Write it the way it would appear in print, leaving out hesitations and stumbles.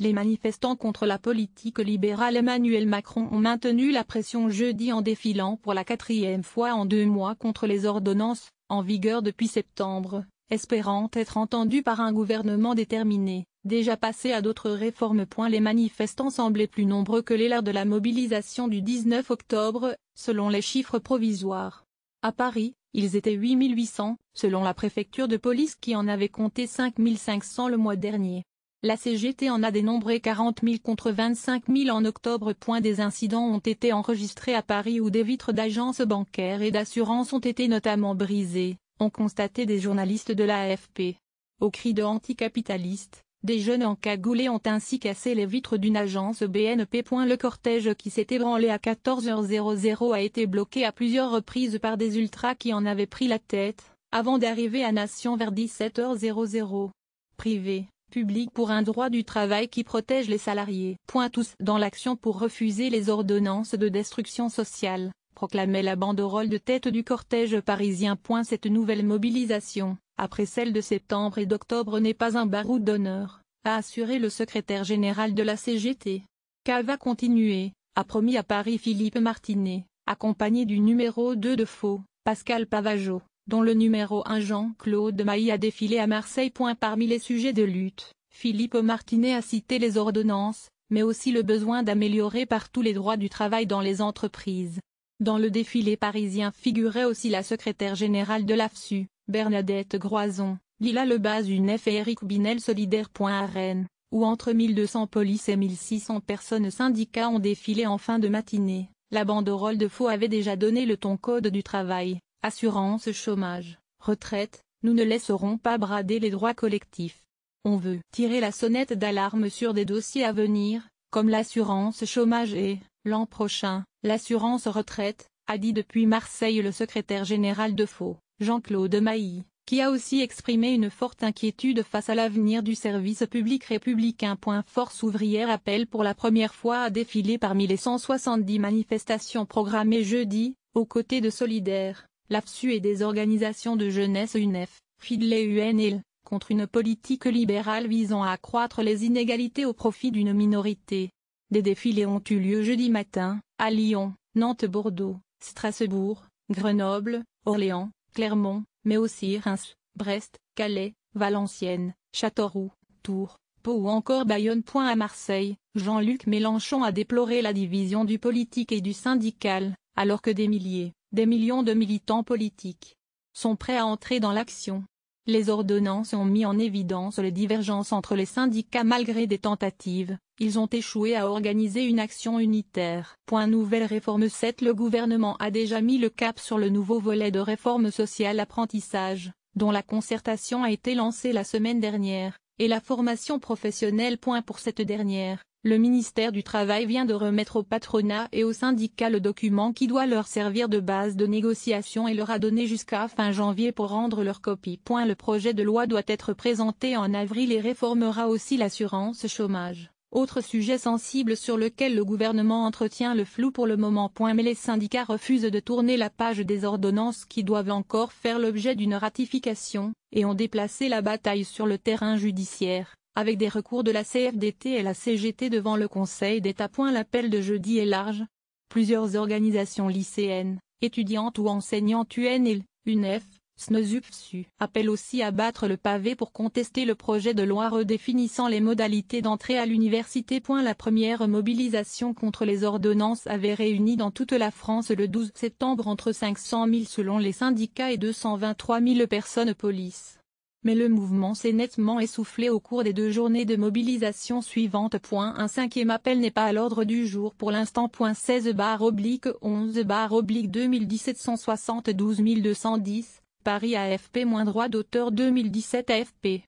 Les manifestants contre la politique libérale Emmanuel Macron ont maintenu la pression jeudi en défilant pour la 4e fois en 2 mois contre les ordonnances, en vigueur depuis septembre, espérant être entendus par un gouvernement déterminé, déjà passé à d'autres réformes. Les manifestants semblaient plus nombreux que lors de la mobilisation du 19 octobre, selon les chiffres provisoires. À Paris, ils étaient 8800, selon la préfecture de police qui en avait compté 5500 le mois dernier. La CGT en a dénombré 40 000 contre 25 000 en octobre. Des incidents ont été enregistrés à Paris où des vitres d'agences bancaires et d'assurances ont été notamment brisées, ont constaté des journalistes de l'AFP. Au cri de anticapitalistes, des jeunes encagoulés ont ainsi cassé les vitres d'une agence BNP. Le cortège qui s'est ébranlé à 14h00 a été bloqué à plusieurs reprises par des ultras qui en avaient pris la tête, avant d'arriver à Nation vers 17h00. Privé, public pour un droit du travail qui protège les salariés. Tous dans l'action pour refuser les ordonnances de destruction sociale, proclamait la banderole de tête du cortège parisien. Cette nouvelle mobilisation, après celle de septembre et d'octobre, n'est pas un baroud d'honneur, a assuré le secrétaire général de la CGT. Va continuer, a promis à Paris Philippe Martinez, accompagné du numéro 2 de Faux, Pascal Pavageau, dont le numéro 1 Jean-Claude Mailly a défilé à Marseille. Parmi les sujets de lutte, Philippe Martinez a cité les ordonnances, mais aussi le besoin d'améliorer partout les droits du travail dans les entreprises. Dans le défilé parisien figurait aussi la secrétaire générale de l'AFSU, Bernadette Groison, Lila Lebas UNEF et Éric Binel Solidaire. À Rennes, où entre 1200 polices et 1600 personnes syndicats ont défilé en fin de matinée, la banderole de Faux avait déjà donné le ton. Code du travail, assurance chômage, retraite, nous ne laisserons pas brader les droits collectifs. On veut tirer la sonnette d'alarme sur des dossiers à venir, comme l'assurance chômage et, l'an prochain, l'assurance retraite, a dit depuis Marseille le secrétaire général de Faux, Jean-Claude Mailly, qui a aussi exprimé une forte inquiétude face à l'avenir du service public républicain. Force ouvrière appelle pour la première fois à défiler parmi les 170 manifestations programmées jeudi, aux côtés de Solidaire, l'AFSU et des organisations de jeunesse UNEF, Fidley UNL, contre une politique libérale visant à accroître les inégalités au profit d'une minorité. Des défilés ont eu lieu jeudi matin, à Lyon, Nantes, Bordeaux, Strasbourg, Grenoble, Orléans, Clermont, mais aussi Reims, Brest, Calais, Valenciennes, Châteauroux, Tours, Pau ou encore Bayonne. À Marseille, Jean-Luc Mélenchon a déploré la division du politique et du syndical, alors que des millions de militants politiques sont prêts à entrer dans l'action. Les ordonnances ont mis en évidence les divergences entre les syndicats. Malgré des tentatives, ils ont échoué à organiser une action unitaire. Nouvelle réforme 7. Le gouvernement a déjà mis le cap sur le nouveau volet de réforme sociale apprentissage, dont la concertation a été lancée la semaine dernière, et la formation professionnelle. Pour cette dernière, le ministère du Travail vient de remettre au patronat et aux syndicats le document qui doit leur servir de base de négociation et leur a donné jusqu'à fin janvier pour rendre leur copie. Le projet de loi doit être présenté en avril et réformera aussi l'assurance chômage. Autre sujet sensible sur lequel le gouvernement entretient le flou pour le moment. Mais les syndicats refusent de tourner la page des ordonnances qui doivent encore faire l'objet d'une ratification, et ont déplacé la bataille sur le terrain judiciaire, avec des recours de la CFDT et la CGT devant le Conseil d'État. L'appel de jeudi est large. Plusieurs organisations lycéennes, étudiantes ou enseignantes UNL, UNEF, SNES-UFSU appellent aussi à battre le pavé pour contester le projet de loi redéfinissant les modalités d'entrée à l'université. La première mobilisation contre les ordonnances avait réuni dans toute la France le 12 septembre entre 500 000 selon les syndicats et 223 000 personnes police. Mais le mouvement s'est nettement essoufflé au cours des 2 journées de mobilisation suivantes. Un 5e appel n'est pas à l'ordre du jour pour l'instant. 16/11/2017 172 210, Paris AFP-droit d'auteur 2017 AFP.